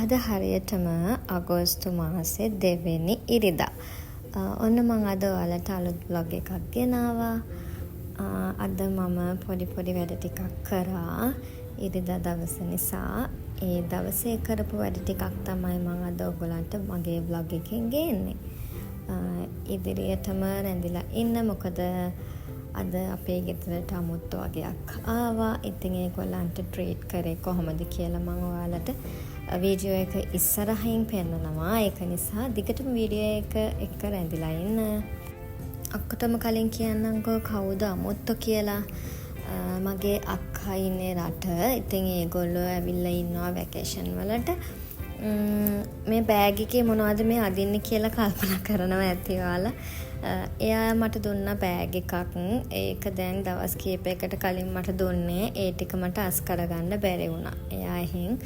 අද හරියටම අගෝස්තු මාසේ 2 වෙනි ඉරිදා. ඔන්න මං අද ඔයාලට අලුත් බ්ලොග් එකක් ගෙනාවා. අද මම පොඩි වැඩ ටිකක් කරා ඉරිදා දවස නිසා. ඒ දවසේ කරපු වැඩ ටිකක් තමයි මං අද ඔයගලන්ට මගේ බ්ලොග් එකෙන් ගේන්නේ. ඉදිරියටම රැඳිලා ඉන්න, මොකද අද අපේ ගෙදරට අමුත්තු වගේක් ආවා. ඉතින් ඒගොල්ලන්ට ට්‍රීට් කරේ කොහොමද කියලා මම ඔයාලට වීඩියෝ එක ඉස්සරහින් පෙන්නනවා. ඒක නිසා දිගටම වීඩියෝ එක එක්ක රැඳිලා ඉන්න. අක්කටම කලින් කියන්නම්කෝ කවුද අමුත්තු කියලා. මගේ අක්කා ඉන්නේ රට. ඉතින් ඒගොල්ලෝ ඇවිල්ලා ඉන්නවා වැකේෂන් වලට. මේ බෑග් එකේ මොනවද මේ අදින්නේ කියලා කල්පනා කරනවා ඇති ඔයාලා. එයා මට දුන්න බෑග් එකක්. ඒක දැන් දවස් කීපයකට කලින් මට දුන්නේ. ඒ ටික මට අස් කරගන්න බැරි වුණා. එයා එහෙන්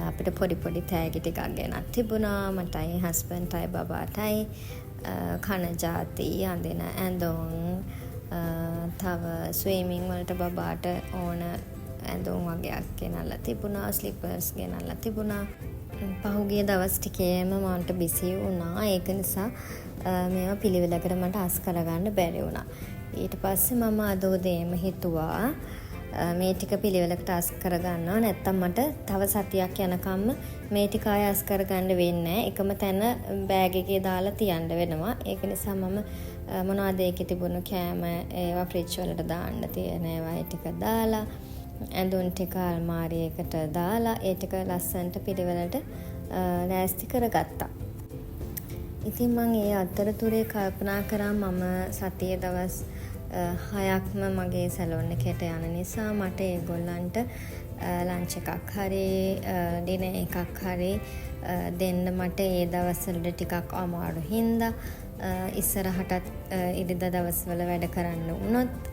අපිට පොඩි තෑගි ටිකක් ගෙනත් තිබුණා. මටයි හස්බන්ඩ්ටයි බබාටයි කන ජාති අඳින ඇඳුම්, තව ස්විමින් වලට බබාට ඕන ඇඳුම් වගේක් ගෙනල්ලා තිබුණා. ස්ලිපර්ස් ගෙනල්ලා තිබුණා. පහුගිය දවස් ටිකේම මන්ට බිසි වුණා. ඒක නිසා මේවා පිළිවෙලකට මට අස් කරගන්න බැරි වුණා. ඊට පස්සේ මම අද උදේම හිතුවා මේ ටික පිළිවෙලකට අස් කරගන්නවා. නැත්තම් මට තව සතියක් යනකම්ම මේ ටික ආය අස් කරගන්න වෙන්නේ නැහැ. එකම තැන බෑග් එකේ දාලා තියන්න වෙනවා. ඒක නිසා මම මොනවද ඒකේ තිබුණු කෑම ඒවා ෆ්‍රිජ් වලට දාන්න තියෙන ඒවා ටික දාලා, ඇඳුම් ටික අල්මාරියකට දාලා ඒ ටික ලස්සනට පිළිවෙලට ලෑස්ති කරගත්තා. ඉතින් මම ඒ අතරතුරේ කල්පනා කරා මම සතියේ දවස් 6ක්ම මගේ සැලොන් එකට යන නිසා මට ඒගොල්ලන්ට ලන්ච් එකක් හරි ඩිනර් එකක් හරි දෙන්න මට ඒ දවස්වල ටිකක් අමාරු හින්දා ඉස්සරහටත් ඉරිදා දවස්වල වැඩ කරන්න වුණොත්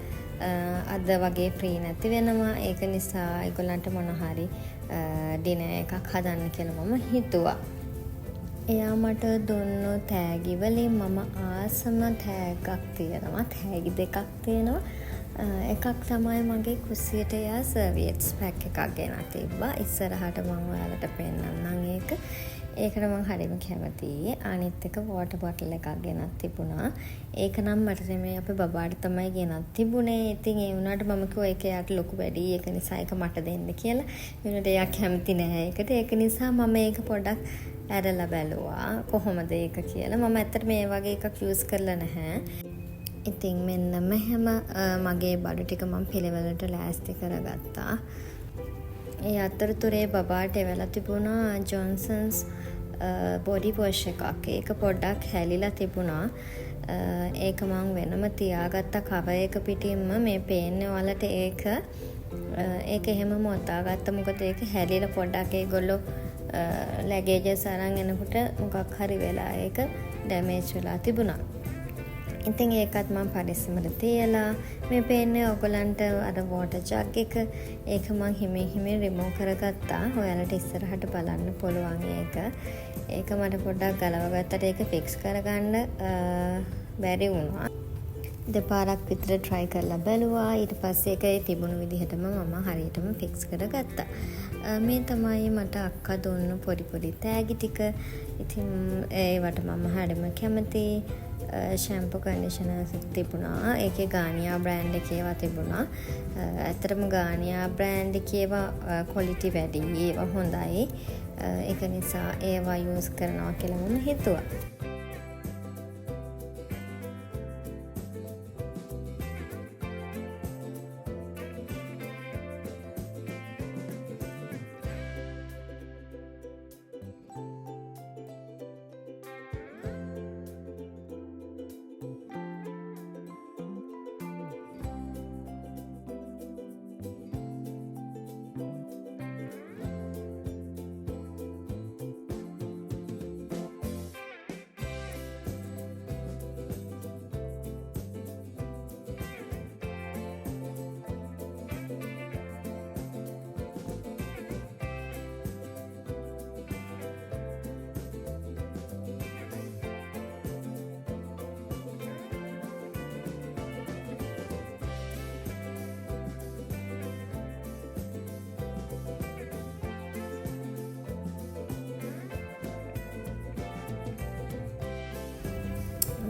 අද වගේ ෆ්‍රී නැති වෙනවා. ඒක නිසා ඒගොල්ලන්ට මොන හරි ඩිනර් එකක් හදන්න කියලා මම හිතුවා. එයා මට දුන්නු තෑගි වලින් මම ආසම තෑග්ගක් තියෙනවා. තෑගි දෙකක් තියෙනවා. එකක් තමයි මගේ කුස්සියට එයා සර්වියට්ස් පැක් එකක් ගෙනත් තිබ්බා. ඉස්සරහට මම ඔයාලට පෙන්නන්නම් ඒක. ඒකට මම හරිම කැමතියි. අනිත් එක වෝටර් බොටල් එකක් ගෙනත් තිබුණා. ඒක නම් මට නෙමෙයි අපේ බබාට තමයි ගෙනත් තිබුණේ. ඉතින් ඒ වුණාට මම කිව්වා ඒක යාට ලොකු වැඩි. ඒක නිසා ඒක මට දෙන්න කියලා. ඒ වුණාට එයා කැමති නැහැ ඒකට. ඒක නිසා මම ඒක පොඩ්ඩක් ඇරලා බැලුවා කොහොමද ඒක කියලා. මම ඇත්තට මේ වගේ එකක් යූස් කරලා නැහැ. ඉතින් මෙන්න මෙහෙම මගේ බඩු ටික මම පිළිවෙලට ලෑස්ති කරගත්තා. ඒ අතරතුරේ බබාට එවලා තිබුණා ජොන්සන්ස් බොඩි වොෂ් එකක්. ඒක පොඩ්ඩක් හැලිලා තිබුණා. ඒක මම වෙනම තියාගත්ත කවර් එක පිටින්ම මේ පේන්නේ ඔයාලට ඒක එහෙම මොතාගත්ත. මොකද ඒක හැලිලා පොඩ්ඩක් ඒගොල්ලෝ ලැගේජස් අරන් එනකොට මොකක් හරි වෙලා ඒක ඩැමේජ් වෙලා තිබුණා. ඉතින් ඒකත් මම පරිස්සමට තියලා මේ පේන්නේ ඔයගලන්ට අර වෝටර් ජග් එක. ඒක මම හිමින් රිමූව් කරගත්තා. ඔයාලට ඉස්සරහට බලන්න පුළුවන් ඒක. ඒක මට පොඩ්ඩක් ගලව ගත්තට ඒක ෆික්ස් කරගන්න බැරි වුණා. දෙපාරක් විතර try කරලා බැලුවා. ඊට පස්සේ ඒක තිබුණු විදිහටම මම හරියටම ෆික්ස් කරගත්තා. මේ තමයි මට අක්කා දුන්න පොඩි තෑගි ටික. ඉතින් ඒවට මම හරිම කැමතියි. ෂැම්පු කන්ඩිෂනර්ස් තිබුණා. ඒකේ ගානියා බ්‍රෑන්ඩ් එකේවා තිබුණා. ඇත්තටම ගානියා බ්‍රෑන්ඩ් එකේවා ක්වොලිටි වැඩි. ඒවා හොඳයි. ඒක නිසා ඒවා යූස් කරනවා කියලා මම හිතුවා.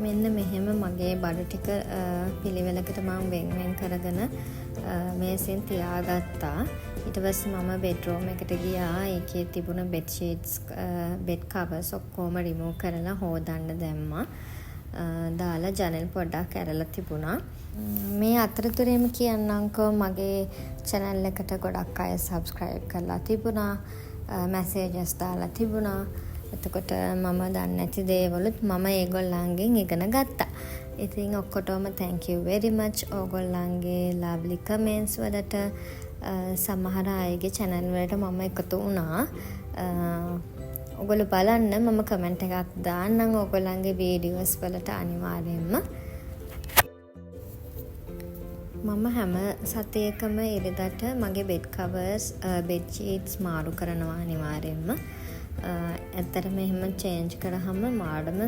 මෙන්න මෙහෙම මගේ බඩු ටික පිළිවෙලකට මම වෙන් කරගෙන මේසෙන් තියාගත්තා. ඊට පස්සේ මම බෙඩ්රූම් එකට ගියා. ඒකේ තිබුණ බෙඩ් ෂීට්ස් බෙඩ් කවර්ස් ඔක්කොම රිමූව් කරලා හොදන්න දැම්මා. දාලා ජනෙල් පොඩ්ඩක් ඇරලා තිබුණා. මේ අතරතුරේම කියන්නම්කෝ මගේ channel එකට ගොඩක් අය subscribe කරලා තිබුණා. messages දාලා තිබුණා. එතකොට මම දන්නේ නැති දේවලුත් මම ඒගොල්ලන්ගෙන් ඉගෙන ගත්තා. ඉතින් ඔක්කොටම thank you very much. ඕගොල්ලන්ගේ lovely comments වලට සමහර අයගේ channel වලට මම එකතු වුණා. ඔයගොල්ලෝ බලන්න මම කමෙන්ට් එකක් දාන්නම් ඔයගොල්ලන්ගේ වීඩියෝස් වලට අනිවාර්යයෙන්ම. මම හැම සතියකම ඉරිදට මගේ බෙඩ් කවර්ස් බෙඩ් ෂීට්ස් මාරු කරනවා අනිවාර්යයෙන්ම. ඇත්තටම එහෙම චේන්ජ් කරාම මාඩම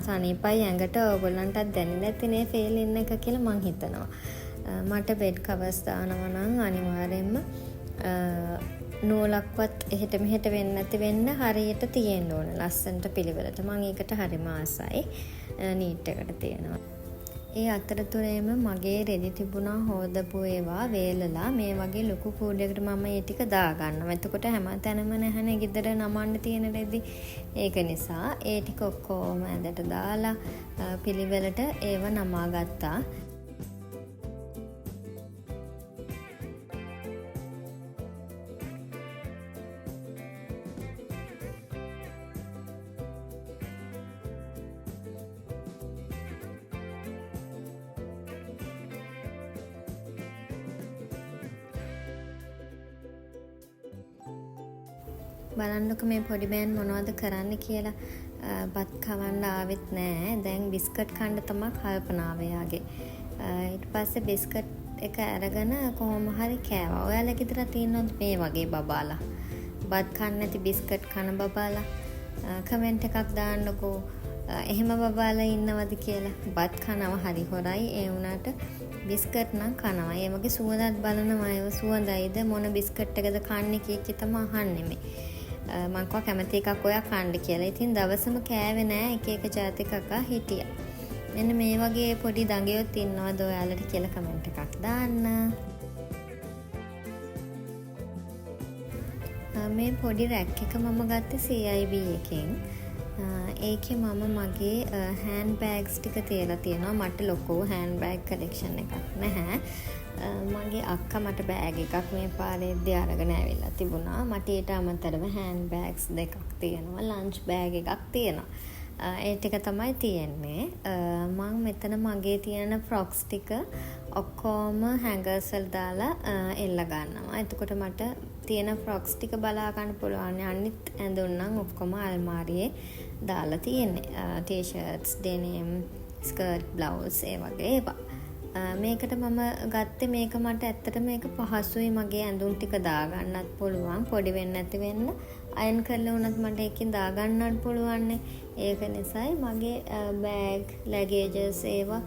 සනීපයි ඇඟට ඔයගොල්ලන්ටත් දැනෙන්නේ නැතිනේ ෆීලින් එක කියලා මං හිතනවා. මට බෙඩ් කවර්ස් දානවා නම් අනිවාර්යයෙන්ම නූලක්වත් එහෙට මෙහෙට වෙන්නේ නැති වෙන්න හරියට තියෙන්න ඕන. ලස්සනට පිළිවෙලට. මම ඒකට හරිම ආසයි. නීට් එකට තියෙනවා. ඒ අතරතුරේම මගේ රෙදි තිබුණා හොදපු ඒවා වේලලා මේ වගේ ලොකු කූඩයකට මම ඒ ටික දාගන්නවා. එතකොට හැමතැනම නැහනේ ගෙදර නමන්න තියෙන රෙදි. ඒක නිසා ඒ ටික ඔක්කොම ඇඳට දාලා පිළිවෙලට ඒව නමා ගත්තා. බලන්නකො මේ පොඩි බෑන් මොනවද කරන්න කියලා. බත් කවන්න ආවෙත් නෑ. දැන් බිස්කට් කන්න තමයි කල්පනාව යාගේ. ඊට පස්සේ බිස්කට් එක අරගෙන කොහොම හරි කෑවා. ඔයාලා ගෙදර තියෙනවද මේ වගේ බබාලා? බත් කන්න නැති බිස්කට් කන බබාලා? කමෙන්ට් එකක් දාන්නකෝ. එහෙම බබාලා ඉන්නවද කියලා. බත් කනවා හරි හොරයි. ඒ වුණාට බිස්කට් නම් කනවා. ඒ වගේ සුවඳත් බලනවා. ඒව සුවඳයිද මොන බිස්කට් එකද කන්නේ කීකී තමයි අහන්නේ මේ. මං කව කැමති එකක් ඔයා කන්න කියලා. ඉතින් දවසම කෑවේ නෑ. එක එක ජාති කකා හිටියා. මෙන්න මේ වගේ පොඩි දඟයොත් ඉන්නවද ඔයාලට කියලා කමෙන්ට් එකක් දාන්න. මේ පොඩි රැක් එක මම ගත්තේ CIB එකෙන්. ඒකේ මම මගේ හෑන්ඩ් බෑග්ස් ටික තියලා තියෙනවා. මට ලොකු හෑන්ඩ් බෑග් කලෙක්ෂන් එකක් නැහැ. මගේ අක්කා මට බෑග් එකක් මේ පාරේදී අරගෙන ඇවිල්ලා තිබුණා. මට ඊට අමතරව හෑන්ඩ් බෑග්ස් දෙකක් තියෙනවා. ලන්ච් බෑග් එකක් තියෙනවා. ඒ ටික තමයි තියෙන්නේ. මම මෙතන මගේ තියෙන ෆ්‍රොක්ස් ටික ඔක්කොම හැංගර්ස් වල දාලා එල්ල ගන්නවා. එතකොට මට තියෙන ෆ්‍රොක්ස් ටික බලා ගන්න පුළුවන්. අනිත් ඇඳුම් නම් ඔක්කොම අල්මාරියේ දාලා තියෙන්නේ. ටී-ෂර්ට්ස්, ඩෙනිම්, ස්කර්ට්, බ්ලවුස් ඒ වගේ ඒවා. මේකට මම ගත්තේ මේක මට ඇත්තටම මේක පහසුයි මගේ ඇඳුම් ටික දාගන්නත් පුළුවන්. පොඩි වෙන්නේ නැති වෙන්න අයන් කරලා වුණත් මට එකකින් දාගන්නත් පුළුවන්. ඒක නිසායි මගේ බෑග්, ලැගේජස් ඒවා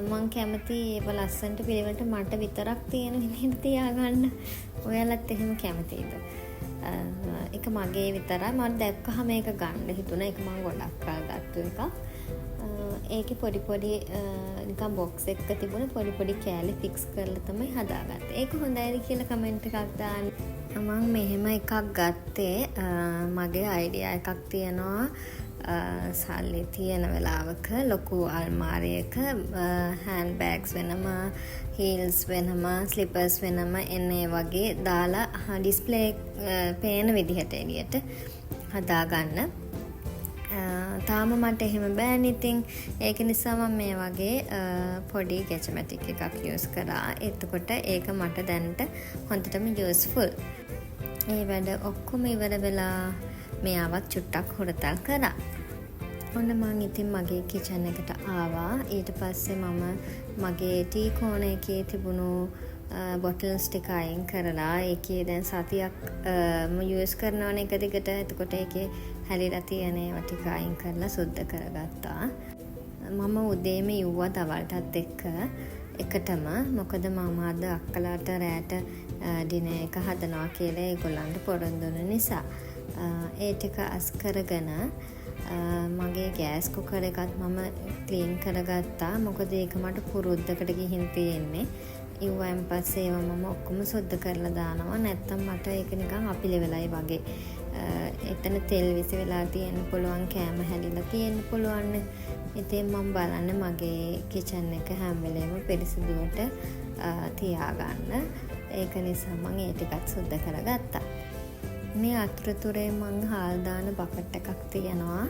මං කැමති ඒවා ලස්සනට පිළිවෙලට මට විතරක් තියෙන විදිහට තියාගන්න. ඔයාලත් එහෙම කැමතිද? ඒක මගේ විතරයි. මම දැක්කහම මේක ගන්න හිතුණා. ඒක මම ගොඩක් කල් ගත්තු එකක්. ඒකේ පොඩි නිකන් බොක්ස් එකක තිබුණ පොඩි කෑලි ෆික්ස් කරලා තමයි හදාගත්තේ. ඒක හොඳයිද කියලා කමෙන්ට් එකක් දාන්න. මම මෙහෙම එකක් ගත්තේ මගේ අයිඩියා එකක් තියෙනවා. සල්ලි තියෙන වෙලාවක ලොකු අල්මාරියක හෑන්ඩ් බෑග්ස් වෙනම, හීල්ස් වෙනම, ස්ලිපර්ස් වෙනම එන්නේ වගේ දාලා ඩිස්ප්ලේ පේන විදිහට එළියට හදාගන්න. තාම මට එහෙම බෑනේ. ඉතින් ඒක නිසා මම මේ වගේ පොඩි ගැචමැටික් එකක් යූස් කරා. එතකොට ඒක මට දැනට හොඳටම යූස්ෆුල්. මේ වැඩ ඔක්කොම ඉවර වෙලා මෙයාවත් චුට්ටක් හොරතල් කරා. ඔන්න මං ඉතින් මගේ කිචන් එකට ආවා. ඊට පස්සේ මම මගේ ටී කෝන එකේ තිබුණු බොටල්ස් ටික අයින් කරලා ඒකේ දැන් සතියක් යූස් කරනවනේ එක දිගට. එතකොට ඒකේ හැලිලා තියෙන ඒවා ටික අයින් කරලා සුද්ධ කරගත්තා. මම උදේම යුවා දවල්ටත් එක්ක එකටම. මොකද මම අද අක්කලාට රෑට ඩිනර් එක හදනවා කියලා ඒගොල්ලන්ට පොරොන්දු නිසා. ඒ ටික අස් කරගෙන මගේ ගෑස් කුකර් එකත් මම ක්ලීන් කරගත්තා. මොකද ඒක මට පුරුද්දකට ගිහින් තියෙන්නේ. ඉව්වන් පස්සේ ඒවා මම ඔක්කොම සුද්ධ කරලා දානවා. නැත්තම් මට ඒක නිකන් අපිලෙවලයි වගේ. එතන තෙල් විසි වෙලා තියෙන්න පුළුවන්, කෑම හැලිලා තියෙන්න පුළුවන්. ඉතින් මම බලන්නේ මගේ කිචන් එක හැම වෙලේම පිරිසිදුවට තියාගන්න. ඒක නිසා මම ඒ ටිකත් සුද්ධ කරගත්තා. මේ අතරතුරේ මං හාල් දාන බකට් එකක් තියෙනවා.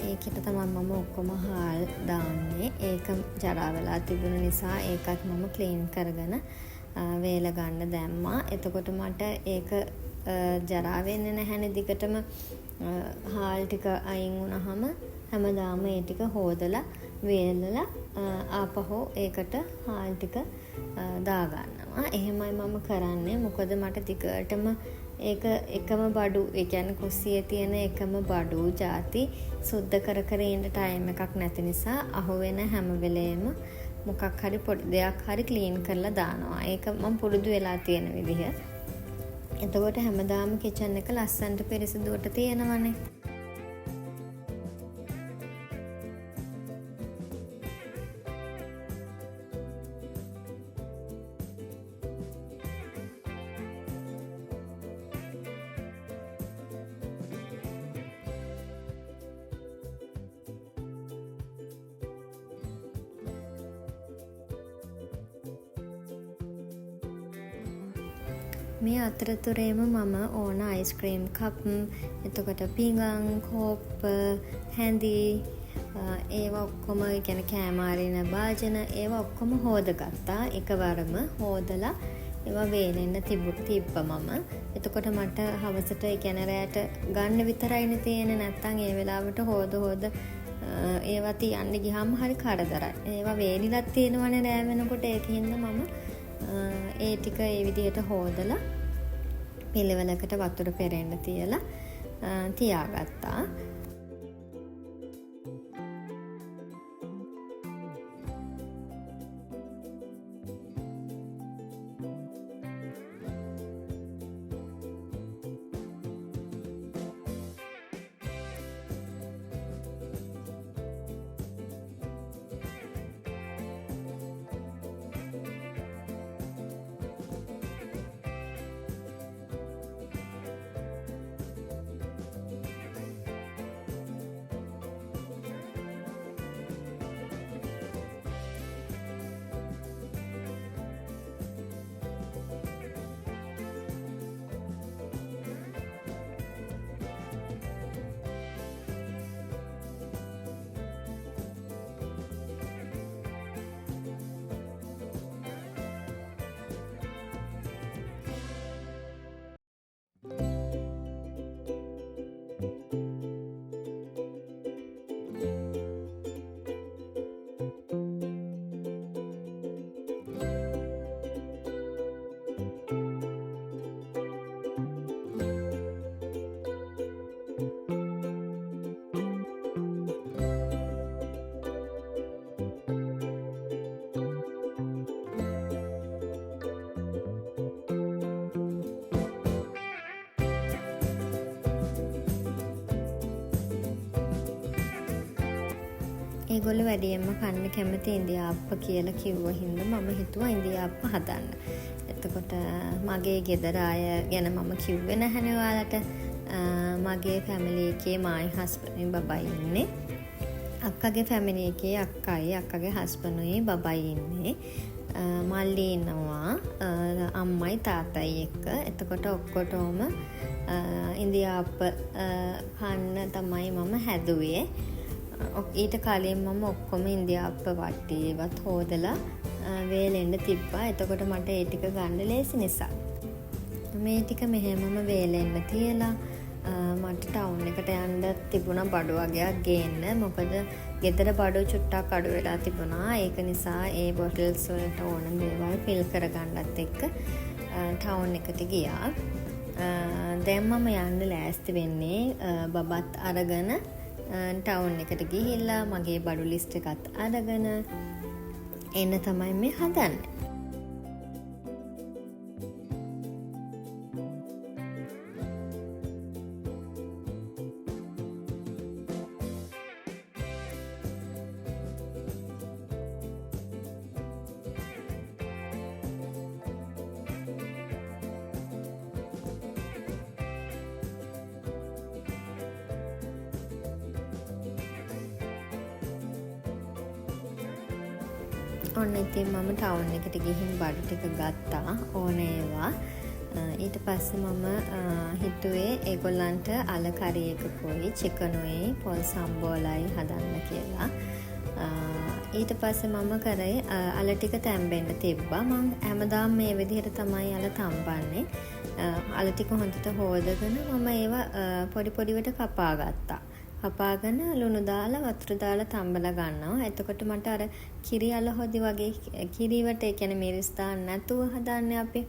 ඒකට තමයි මම ඔක්කොම හාල් දාන්නේ. ඒක ජරා වෙලා තිබුණ නිසා ඒකත් මම ක්ලීන් කරගෙන වේල ගන්න දැම්මා. එතකොට මට ඒක ජරා වෙන්නේ නැහැනේ. දිගටම හාල් ටික අයින් වුණාම හැමදාම ඒ ටික හොදලා වේලලා ආපහු ඒකට හාල් ටික දාගන්නවා. එහෙමයි මම කරන්නේ. මොකද මට දිගටම ඒක එකම බඩු, ඒ කියන්නේ කුස්සියේ තියෙන එකම බඩු ಜಾති සුද්ධ කර කර ඉන්න ටයිම් එකක් නැති නිසා අහුවෙන හැම වෙලේම මොකක් හරි පොඩි දෙයක් හරි ක්ලීන් කරලා දානවා. ඒක මම පුරුදු වෙලා තියෙන විදිහ. එතකොට හැමදාම කිචන් එක ලස්සනට පිරිසිදුවට තියෙනවනේ. මේ අතරතුරේම මම ඕන අයිස්ක්‍රීම් කප්, එතකොට පිඟන්, කෝප්ප, හැඳි, ඒවා ඔක්කොම කියන කෑම අරින භාජන ඒවා ඔක්කොම හොදගත්තා. එකවරම හොදලා ඒවා වේලෙන්න තිබ්බා මම. එතකොට මට හවසට ඒ කියන්නේ රැට ගන්න විතරයිනේ තියෙන්නේ. නැත්තම් ඒ වෙලාවට හොද ඒවා තියන්න ගියාම හරි කරදරයි. ඒවා වේලිලක් තියෙනවනේ රෑ වෙනකොට. ඒකින්ද මම ඒ ටික ඒ විදිහට හොදලා පිළිවෙලකට වතුර පෙරෙන්න තියලා තියාගත්තා. ඒගොල්ලෝ වැඩියෙන්ම කන්න කැමති ඉන්දියාප්ප කියලා කිව්ව හින්දා මම හිතුවා ඉන්දියාප්ප හදන්න. එතකොට මගේ ගෙදර අය ගැන මම කිව්වේ නැහැනේ ඔයාලට. මගේ ෆැමිලි එකේ මායි හස්බන්ඩ්යි බබයි ඉන්නේ. අක්කගේ ෆැමිලි එකේ අක්කයි, අක්කගේ හස්බන්ඩ්යි බබයි ඉන්නේ. මල්ලි ඉන්නවා අම්මයි තාත්තයි එක්ක. එතකොට ඔක්කොටම ඉන්දියාප්ප කන්න තමයි මම හැදුවේ. ඊට කලින් මම ඔක්කොම ඉන්දියාප්ප වට්ටියවත් හොදලා වේලෙන්න තිබ්බා. එතකොට මට ඒ ටික ගන්න ලේසි නිසා මේ ටික මෙහෙමම වේලෙන්න තියලා මට ටවුන් එකට යන්න තිබුණා බඩු වගේක් ගේන්න. මොකද ගෙදර බඩු චුට්ටක් අඩු වෙලා තිබුණා. ඒක නිසා ඒ බොටල්ස් වලට ඕන දේවල් ෆිල් කරගන්නත් එක්ක ටවුන් එකට ගියා. දැන් මම යන්න ලෑස්ති වෙන්නේ බබත් අරගෙන ටවුන් එකට ගිහිල්ලා මගේ බඩු ලිස්ට් එකත් අරගෙන එන්න තමයි මේ හදන්නේ. ඔන්න ඉතින් මම ටවුන් එකට ගිහින් බඩු ටික ගත්තා ඕන ඒවා. ඊට පස්සේ මම හිතුවේ ඒගොල්ලන්ට අල කරි එකකුයි චිකනුයි පොල් සම්බෝලයි හදන්න කියලා. ඊට පස්සේ මම කරේ අල ටික තැම්බෙන්න තිබ්බා. මම හැමදාම මේ විදිහට තමයි අල තම්බන්නේ. අල ටික හොඳට හොදගෙන මම ඒවා පොඩි පොඩිවට කපා ගත්තා. කපාගෙන ලුණු දාලා වතුර දාලා තම්බලා ගන්නවා. එතකොට මට අර කිරි අල හොදි වගේ කිරිවට ඒ කියන්නේ මිරිස් දාන්න නැතුව හදන්නේ අපි.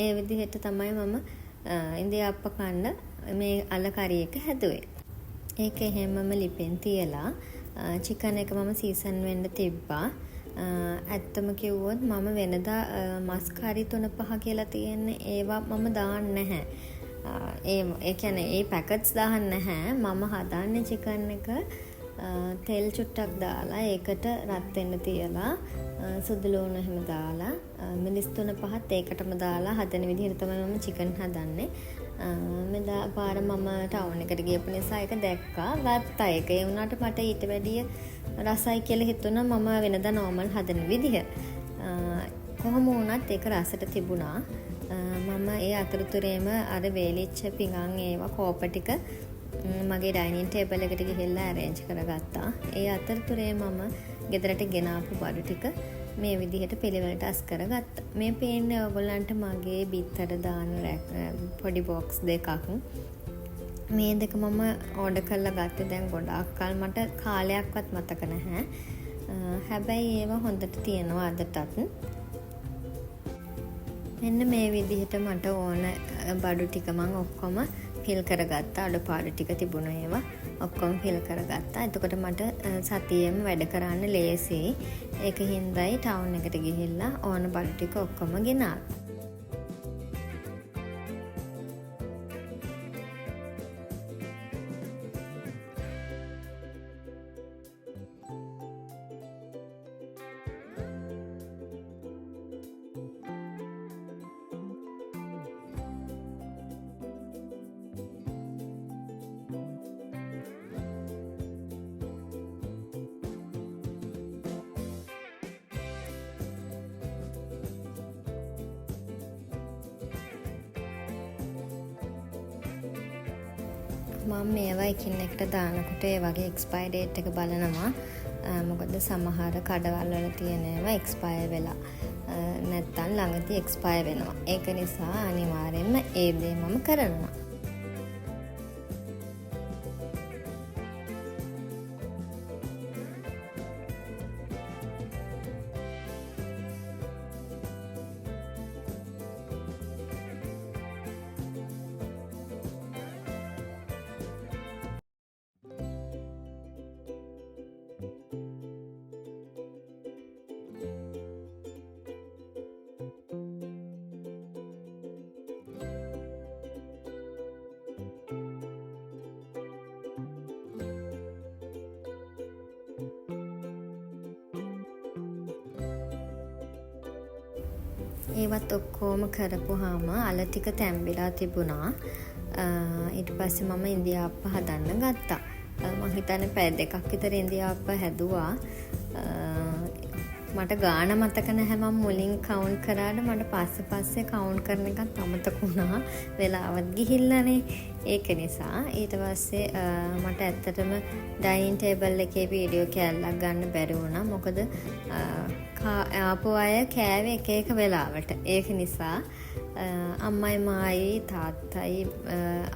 ඒ විදිහට තමයි මම ඉන්දියාප්ප කන්න මේ අල කරි එක හැදුවේ. ඒක එහෙමම ලිපෙන් තියලා චිකන් එක මම සීසන් වෙන්න තිබ්බා. ඇත්තම කිව්වොත් මම වෙනදා මස් කරි 3-5 කියලා තියෙන්නේ ඒවා මම දාන්නේ නැහැ. ඒ කියන්නේ ඒ පැකට්ස් දාන්න නැහැ. මම හදන්නේ චිකන් එක තෙල් චුට්ටක් දාලා ඒකට රත් වෙන්න තියලා සුදු ලුණු එහෙම දාලා මිරිස් 3-5ත් ඒකටම දාලා හදන විදිහට තමයි මම චිකන් හදන්නේ. මෙදා පාර මම ටවුන් එකට ගියපු නිසා ඒක දැක්කා ගත්තා ඒක. ඒ වුණාට මට ඊට වැඩිය රසයි කියලා හිතුණා මම වෙනදා නෝමල් හදන විදිහ. කොහොම වුණත් ඒක රසට තිබුණා. මම ඒ අතරතුරේම අර වේලිච්ච පිඟන් ඒවා කෝප ටික මගේ ඩයිනින් ටේබල් එකට ගිහිල්ලා arrange කරගත්තා. ඒ අතරතුරේ මම ගෙදරට ගෙනාපු බඩු ටික මේ විදිහට පිළිවෙලට අස් කරගත්තා. මේ පේන්නේ ඔයගොල්ලන්ට මගේ බිත්තර දාන පොඩි බොක්ස් දෙකක්. මේ දෙක මම ඕඩර් කරලා ගත්තේ දැන් ගොඩාක් කල් මට කාලයක්වත් මතක නැහැ. හැබැයි ඒවා හොඳට තියෙනවා අදටත්. මෙන්න මේ විදිහට මට ඕන බඩු ටික මම ඔක්කොම ෆිල් කරගත්තා. අඩපාඩු ටික තිබුණ ඒවා ඔක්කොම ෆිල් කරගත්තා. එතකොට මට සතියෙම වැඩ කරන්න ලේසියි. ඒක හින්දායි ටවුන් එකට ගිහිල්ලා ඕන බඩු ටික ඔක්කොම ගෙනාවා. මම මේවා එකින් එකට දානකොට ඒ වගේ එක්ස්පයර් ඩේට් එක බලනවා. මොකද සමහර කඩවල් වල තියෙන ඒවා එක්ස්පයර් වෙලා නැත්තම් ළඟදී එක්ස්පයර් වෙනවා. ඒක නිසා අනිවාර්යයෙන්ම ඒ දේ මම කරනවා. ඒවත් ඔක්කොම කරපුවාම අල ටික තැම්බිලා තිබුණා. ඊට පස්සේ මම ඉන්දියාප්ප හදන්න ගත්තා. මම හිතන්නේ පැය 2ක් විතර ඉන්දියාප්ප හැදුවා. මට ගාණ මතක නැහැ මම මුලින් කවුන්ට් කරාට මට පස්සේ කවුන්ට් කරන එකත් අමතක වුණා. වෙලාවත් ගිහිල්ලානේ. ඒක නිසා ඊට පස්සේ මට ඇත්තටම ඩයිනින් ටේබල් එකේ වීඩියෝ කෑල්ලක් ගන්න බැරි වුණා. මොකද ආපු අය කෑවේ එක එක වෙලාවට. ඒක නිසා අම්මයි මායි තාත්තයි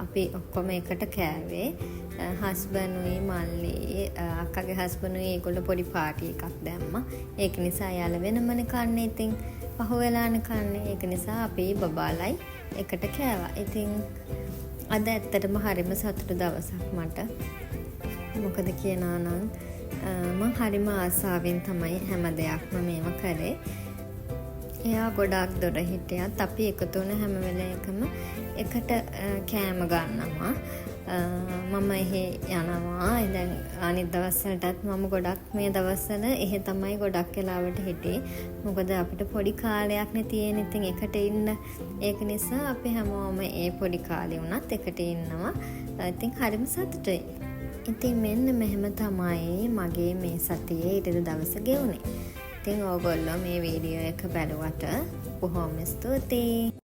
අපි ඔක්කොම එකට කෑවේ. හස්බන්ඩ්ුයි මල්ලි අක්කගේ හස්බන්ඩ්ුයි ඒගොල්ලෝ පොඩි පාටි එකක් දැම්මා. ඒක නිසා යාළ වෙනමනේ කන්නේ. ඉතින් පහුවෙලානේ කන්නේ. ඒක නිසා අපි බබාලයි එකට කෑවා. ඉතින් අද ඇත්තටම හරිම සතුටු දවසක් මට. මොකද කියනවා නම් මම හරිම ආසාවෙන් තමයි හැම දෙයක්ම මේව කරේ. එයා ගොඩාක් දොර හිටියත් අපි එකතු වුණ හැම වෙලේකම එකට කෑම ගන්නවා. මම එහෙ යනවා. දැන් අනිත් දවස්වලටත් මම ගොඩක් මේ දවස්වල එහෙ තමයි ගොඩක් වෙලාවට හිටියේ. මොකද අපිට පොඩි කාලයක්නේ තියෙන. ඉතින් එකට ඉන්න. ඒක නිසා අපි හැමෝම ඒ පොඩි කාලේ වුණත් එකට ඉන්නවා. ඉතින් හරිම සතුටුයි. ඉතින් මෙන්න මෙහෙම තමයි මගේ මේ සතියේ ඊට දවස ගෙවුනේ. ඉතින් ඕගොල්ලෝ මේ වීඩියෝ එක බැලුවට බොහොම ස්තුතියි.